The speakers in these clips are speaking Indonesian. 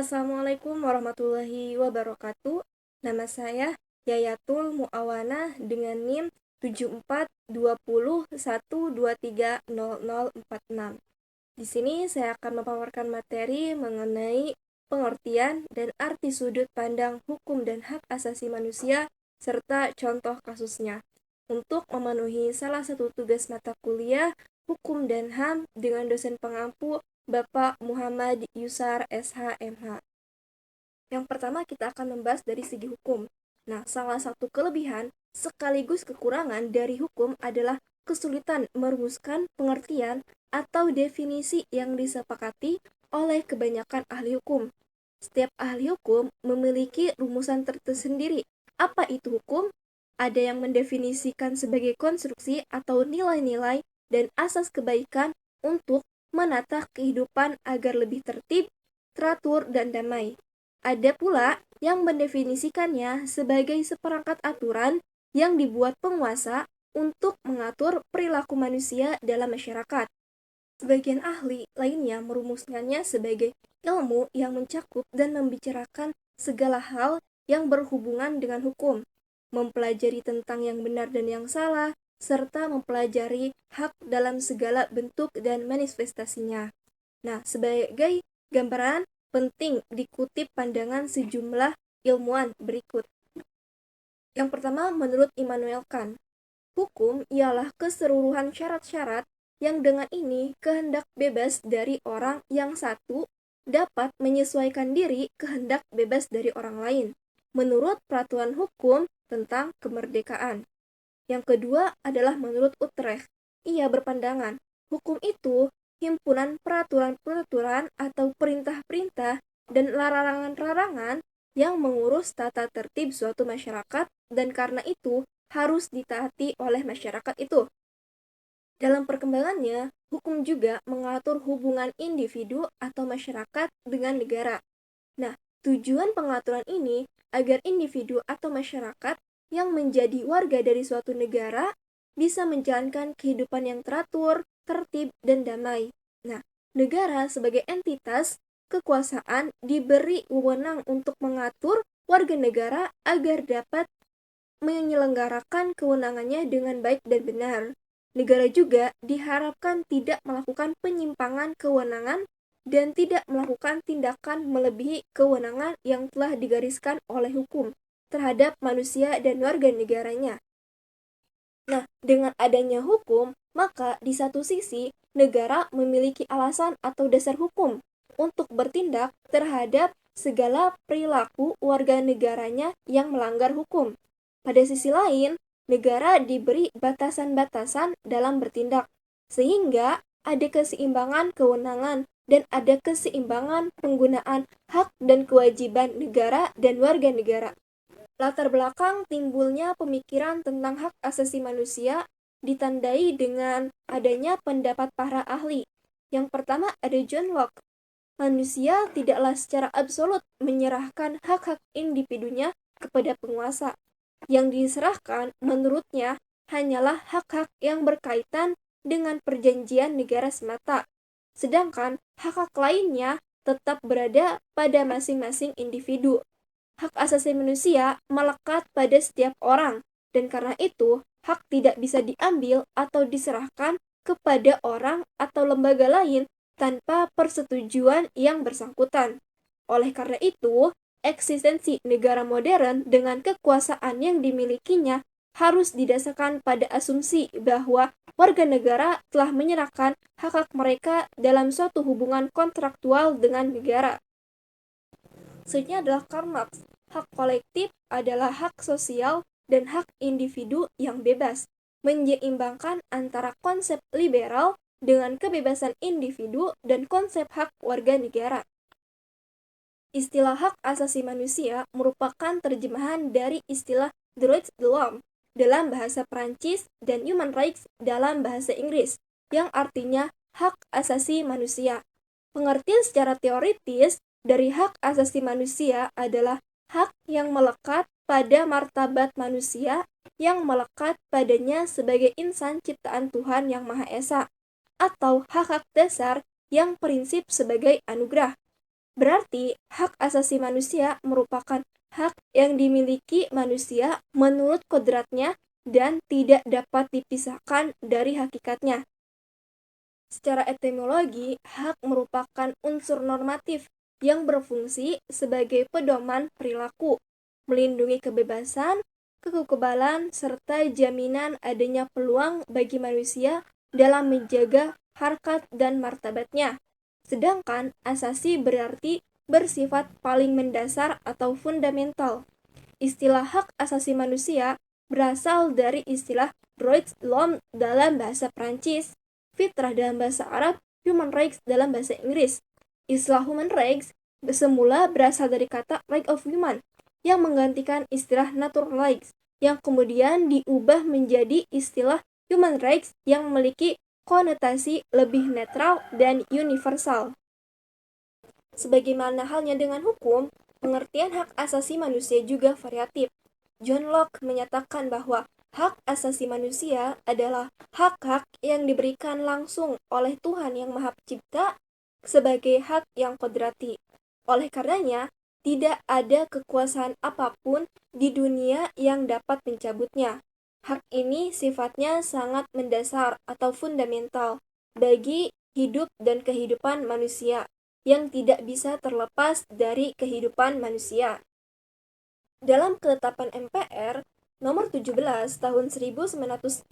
Assalamualaikum warahmatullahi wabarakatuh. Nama saya Yayatul Muawana dengan NIM 742012300046. Di sini saya akan memaparkan materi mengenai pengertian dan arti sudut pandang hukum dan hak asasi manusia serta contoh kasusnya. Untuk memenuhi salah satu tugas mata kuliah Hukum dan HAM dengan dosen pengampu Bapak Muhammad Yusar SH.MH. Yang pertama kita akan membahas dari segi hukum. Nah, salah satu kelebihan sekaligus kekurangan dari hukum adalah kesulitan merumuskan pengertian atau definisi yang disepakati oleh kebanyakan ahli hukum. Setiap ahli hukum memiliki rumusan tersendiri. Apa itu hukum? Ada yang mendefinisikan sebagai konstruksi atau nilai-nilai dan asas kebaikan untuk menata kehidupan agar lebih tertib, teratur, dan damai. Ada pula yang mendefinisikannya sebagai seperangkat aturan yang dibuat penguasa untuk mengatur perilaku manusia dalam masyarakat. Sebagian ahli lainnya merumuskannya sebagai ilmu yang mencakup dan membicarakan segala hal yang berhubungan dengan hukum, mempelajari tentang yang benar dan yang salah, serta mempelajari hak dalam segala bentuk dan manifestasinya. Nah, sebagai gambaran, penting dikutip pandangan sejumlah ilmuwan berikut. Yang pertama, menurut Immanuel Kant, hukum ialah keseluruhan syarat-syarat yang dengan ini kehendak bebas dari orang yang satu dapat menyesuaikan diri kehendak bebas dari orang lain, menurut peraturan hukum tentang kemerdekaan. Yang kedua adalah menurut Utrecht. Ia berpandangan, hukum itu himpunan peraturan-peraturan atau perintah-perintah dan larangan-larangan yang mengurus tata tertib suatu masyarakat dan karena itu harus ditaati oleh masyarakat itu. Dalam perkembangannya, hukum juga mengatur hubungan individu atau masyarakat dengan negara. Nah, tujuan pengaturan ini agar individu atau masyarakat yang menjadi warga dari suatu negara bisa menjalankan kehidupan yang teratur, tertib, dan damai. Nah, negara sebagai entitas kekuasaan diberi wewenang untuk mengatur warga negara agar dapat menyelenggarakan kewenangannya dengan baik dan benar. Negara juga diharapkan tidak melakukan penyimpangan kewenangan dan tidak melakukan tindakan melebihi kewenangan yang telah digariskan oleh hukum terhadap manusia dan warga negaranya. Nah, dengan adanya hukum, maka di satu sisi negara memiliki alasan atau dasar hukum untuk bertindak terhadap segala perilaku warga negaranya yang melanggar hukum. Pada sisi lain, negara diberi batasan-batasan dalam bertindak, sehingga ada keseimbangan kewenangan dan ada keseimbangan penggunaan hak dan kewajiban negara dan warga negara. Latar belakang timbulnya pemikiran tentang hak asasi manusia ditandai dengan adanya pendapat para ahli. Yang pertama ada John Locke. Manusia tidaklah secara absolut menyerahkan hak-hak individunya kepada penguasa. Yang diserahkan menurutnya hanyalah hak-hak yang berkaitan dengan perjanjian negara semata. Sedangkan hak-hak lainnya tetap berada pada masing-masing individu. Hak asasi manusia melekat pada setiap orang, dan karena itu, hak tidak bisa diambil atau diserahkan kepada orang atau lembaga lain tanpa persetujuan yang bersangkutan. Oleh karena itu, eksistensi negara modern dengan kekuasaan yang dimilikinya harus didasarkan pada asumsi bahwa warga negara telah menyerahkan hak-hak mereka dalam suatu hubungan kontraktual dengan negara. Selanjutnya adalah Karl Marx. Hak kolektif adalah hak sosial dan hak individu yang bebas, menyeimbangkan antara konsep liberal dengan kebebasan individu dan konsep hak warga negara. Istilah hak asasi manusia merupakan terjemahan dari istilah droits de l'homme dalam bahasa Prancis dan human rights dalam bahasa Inggris, yang artinya hak asasi manusia. Pengertian secara teoritis dari hak asasi manusia adalah hak yang melekat pada martabat manusia yang melekat padanya sebagai insan ciptaan Tuhan yang Maha Esa, atau hak-hak dasar yang prinsip sebagai anugerah. Berarti, hak asasi manusia merupakan hak yang dimiliki manusia menurut kodratnya dan tidak dapat dipisahkan dari hakikatnya. Secara etimologi, hak merupakan unsur normatif yang berfungsi sebagai pedoman perilaku, melindungi kebebasan, kekebalan, serta jaminan adanya peluang bagi manusia dalam menjaga harkat dan martabatnya. Sedangkan asasi berarti bersifat paling mendasar atau fundamental. Istilah hak asasi manusia berasal dari istilah droits de l'homme dalam bahasa Prancis, fitrah dalam bahasa Arab, human rights dalam bahasa Inggris. Istilah human rights semula berasal dari kata right of human yang menggantikan istilah natural rights yang kemudian diubah menjadi istilah human rights yang memiliki konotasi lebih netral dan universal. Sebagaimana halnya dengan hukum, pengertian hak asasi manusia juga variatif. John Locke menyatakan bahwa hak asasi manusia adalah hak-hak yang diberikan langsung oleh Tuhan Yang Maha Pencipta sebagai hak yang kodrati. Oleh karenanya, tidak ada kekuasaan apapun di dunia yang dapat mencabutnya. Hak ini sifatnya sangat mendasar atau fundamental bagi hidup dan kehidupan manusia yang tidak bisa terlepas dari kehidupan manusia. Dalam Ketetapan MPR nomor 17 tahun 1988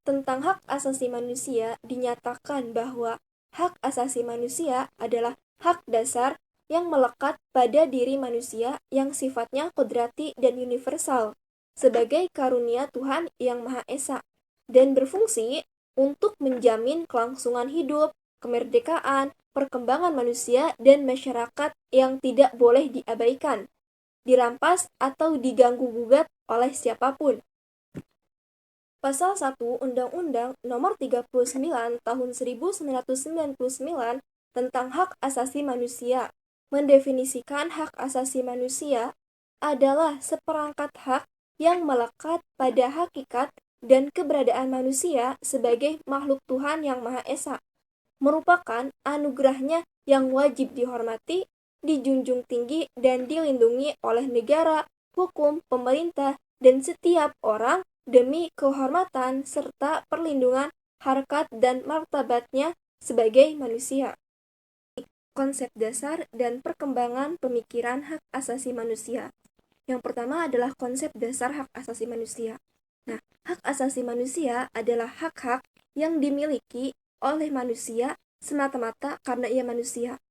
tentang hak asasi manusia dinyatakan bahwa hak asasi manusia adalah hak dasar yang melekat pada diri manusia yang sifatnya kodrati dan universal sebagai karunia Tuhan Yang Maha Esa dan berfungsi untuk menjamin kelangsungan hidup, kemerdekaan, perkembangan manusia dan masyarakat yang tidak boleh diabaikan, dirampas atau diganggu-gugat oleh siapapun. Pasal 1 Undang-Undang Nomor 39 Tahun 1999 tentang Hak Asasi Manusia mendefinisikan hak asasi manusia adalah seperangkat hak yang melekat pada hakikat dan keberadaan manusia sebagai makhluk Tuhan Yang Maha Esa, merupakan anugerahnya yang wajib dihormati, dijunjung tinggi, dan dilindungi oleh negara, hukum, pemerintah, dan setiap orang demi kehormatan serta perlindungan harkat dan martabatnya sebagai manusia. Konsep dasar dan perkembangan pemikiran hak asasi manusia. Yang pertama adalah konsep dasar hak asasi manusia. Nah, hak asasi manusia adalah hak-hak yang dimiliki oleh manusia semata-mata karena ia manusia.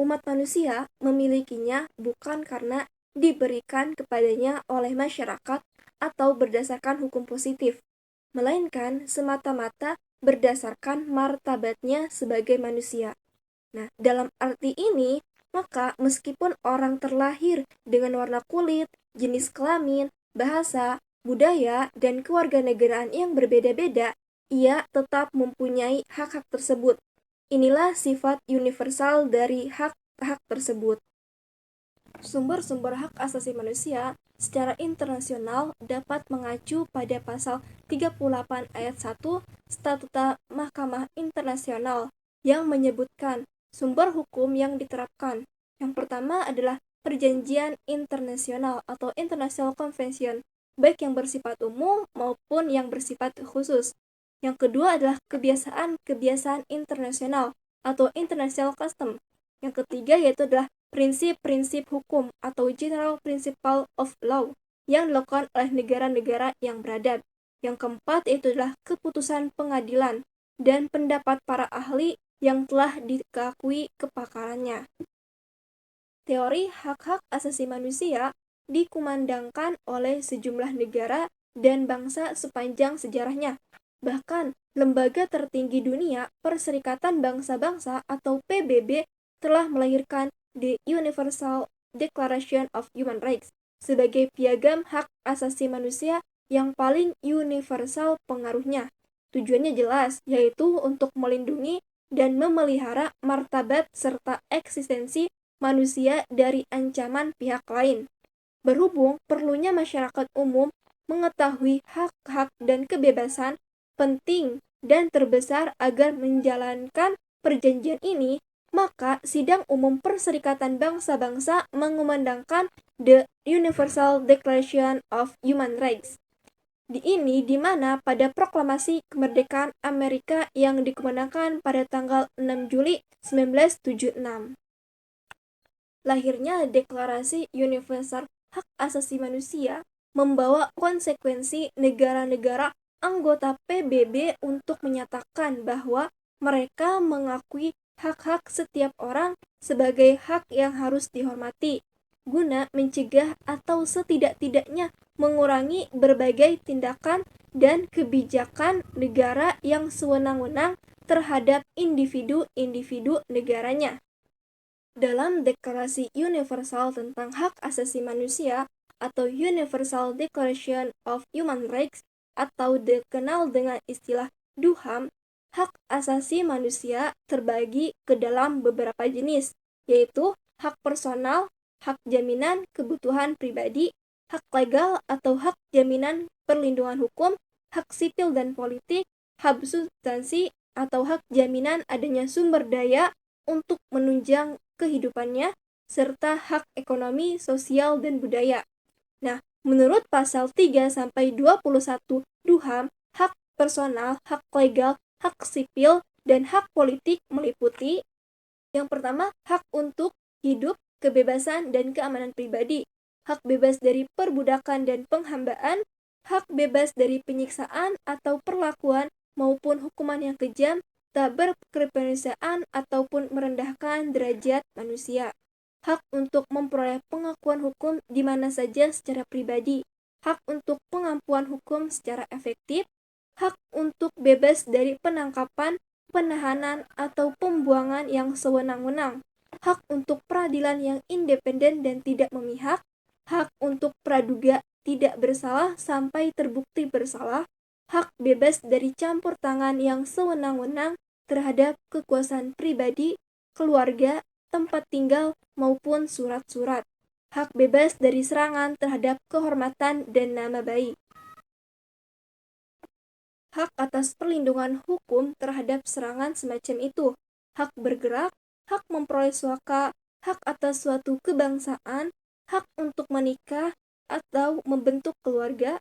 Umat manusia memilikinya bukan karena diberikan kepadanya oleh masyarakat atau berdasarkan hukum positif, melainkan semata-mata berdasarkan martabatnya sebagai manusia. Nah, dalam arti ini, maka meskipun orang terlahir dengan warna kulit, jenis kelamin, bahasa, budaya, dan kewarganegaraan yang berbeda-beda, ia tetap mempunyai hak-hak tersebut. Inilah sifat universal dari hak-hak tersebut. Sumber-sumber hak asasi manusia secara internasional dapat mengacu pada pasal 38 ayat 1 Statuta Mahkamah Internasional yang menyebutkan sumber hukum yang diterapkan. Yang pertama adalah perjanjian internasional atau International Convention, baik yang bersifat umum maupun yang bersifat khusus. Yang kedua adalah kebiasaan internasional atau International Custom. Yang ketiga yaitu adalah prinsip-prinsip hukum atau General Principle of Law yang dilakukan oleh negara-negara yang beradab. Yang keempat yaitu adalah keputusan pengadilan dan pendapat para ahli yang telah dikakui kepakarannya. Teori hak-hak asasi manusia dikumandangkan oleh sejumlah negara dan bangsa sepanjang sejarahnya. Bahkan, lembaga tertinggi dunia, Perserikatan Bangsa-Bangsa atau PBB, telah melahirkan The Universal Declaration of Human Rights sebagai piagam hak asasi manusia yang paling universal pengaruhnya. Tujuannya jelas, yaitu untuk melindungi dan memelihara martabat serta eksistensi manusia dari ancaman pihak lain. Berhubung perlunya masyarakat umum mengetahui hak-hak dan kebebasan penting dan terbesar agar menjalankan perjanjian ini, maka Sidang Umum Perserikatan Bangsa-Bangsa mengumandangkan The Universal Declaration of Human Rights. Di mana pada proklamasi kemerdekaan Amerika yang dikumandangkan pada tanggal 6 Juli 1976. Lahirnya Deklarasi Universal Hak Asasi Manusia membawa konsekuensi negara-negara anggota PBB untuk menyatakan bahwa mereka mengakui hak-hak setiap orang sebagai hak yang harus dihormati, guna mencegah atau setidak-tidaknya mengurangi berbagai tindakan dan kebijakan negara yang sewenang-wenang terhadap individu-individu negaranya. Dalam Deklarasi Universal tentang Hak Asasi Manusia atau Universal Declaration of Human Rights atau dikenal dengan istilah DUHAM, hak asasi manusia terbagi ke dalam beberapa jenis, yaitu hak personal, hak jaminan kebutuhan pribadi, hak legal atau hak jaminan perlindungan hukum, hak sipil dan politik, hak substansi atau hak jaminan adanya sumber daya untuk menunjang kehidupannya, serta hak ekonomi, sosial, dan budaya. Nah, menurut pasal 3-21 DUHAM, hak personal, hak legal, hak sipil, dan hak politik meliputi yang pertama, hak untuk hidup, kebebasan, dan keamanan pribadi, hak bebas dari perbudakan dan penghambaan, hak bebas dari penyiksaan atau perlakuan maupun hukuman yang kejam, tak berkemanusiaan ataupun merendahkan derajat manusia, hak untuk memperoleh pengakuan hukum di mana saja secara pribadi, hak untuk pengampuan hukum secara efektif, hak untuk bebas dari penangkapan, penahanan, atau pembuangan yang sewenang-wenang, hak untuk peradilan yang independen dan tidak memihak, hak untuk praduga tidak bersalah sampai terbukti bersalah, hak bebas dari campur tangan yang sewenang-wenang terhadap kekuasaan pribadi, keluarga, tempat tinggal, maupun surat-surat, hak bebas dari serangan terhadap kehormatan dan nama baik, hak atas perlindungan hukum terhadap serangan semacam itu, hak bergerak, hak memperoleh suaka, hak atas suatu kebangsaan, hak untuk menikah atau membentuk keluarga,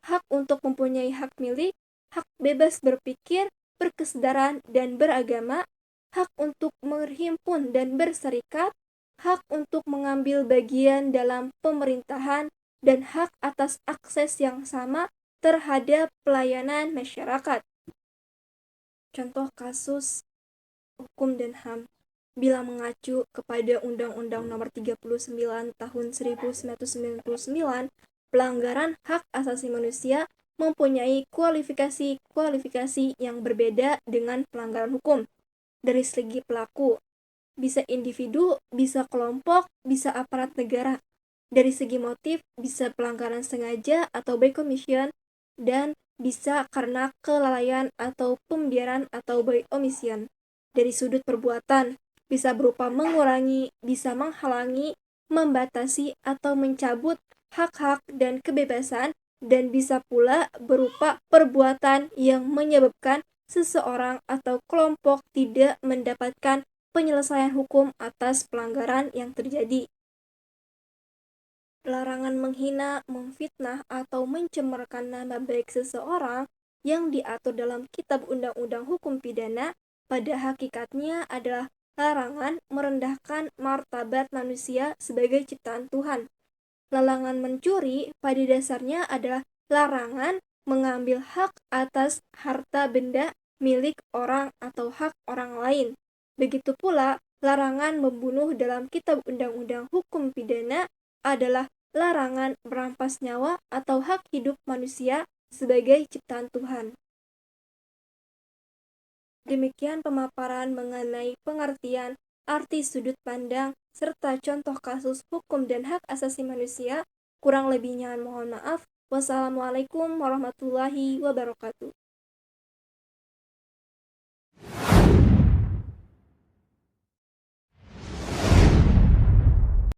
hak untuk mempunyai hak milik, hak bebas berpikir, berkesedaran, dan beragama, hak untuk berhimpun dan berserikat, hak untuk mengambil bagian dalam pemerintahan, dan hak atas akses yang sama terhadap pelayanan masyarakat. Contoh kasus hukum dan HAM bila mengacu kepada Undang-Undang Nomor 39 Tahun 1999, pelanggaran hak asasi manusia mempunyai kualifikasi yang berbeda dengan pelanggaran hukum. Dari segi pelaku, bisa individu, bisa kelompok, bisa aparat negara. Dari segi motif, bisa pelanggaran sengaja atau by commission, dan bisa karena kelalaian atau pembiaran atau by omission. Dari sudut perbuatan, bisa berupa mengurangi, bisa menghalangi, membatasi, atau mencabut hak-hak dan kebebasan, dan bisa pula berupa perbuatan yang menyebabkan seseorang atau kelompok tidak mendapatkan penyelesaian hukum atas pelanggaran yang terjadi. Larangan menghina, memfitnah, atau mencemarkan nama baik seseorang yang diatur dalam Kitab Undang-Undang Hukum Pidana pada hakikatnya adalah larangan merendahkan martabat manusia sebagai ciptaan Tuhan. Larangan mencuri pada dasarnya adalah larangan mengambil hak atas harta benda milik orang atau hak orang lain. Begitu pula, larangan membunuh dalam Kitab Undang-Undang Hukum Pidana adalah larangan merampas nyawa atau hak hidup manusia sebagai ciptaan Tuhan. Demikian pemaparan mengenai pengertian, arti sudut pandang, serta contoh kasus hukum dan hak asasi manusia. Kurang lebihnya mohon maaf. Wassalamualaikum warahmatullahi wabarakatuh.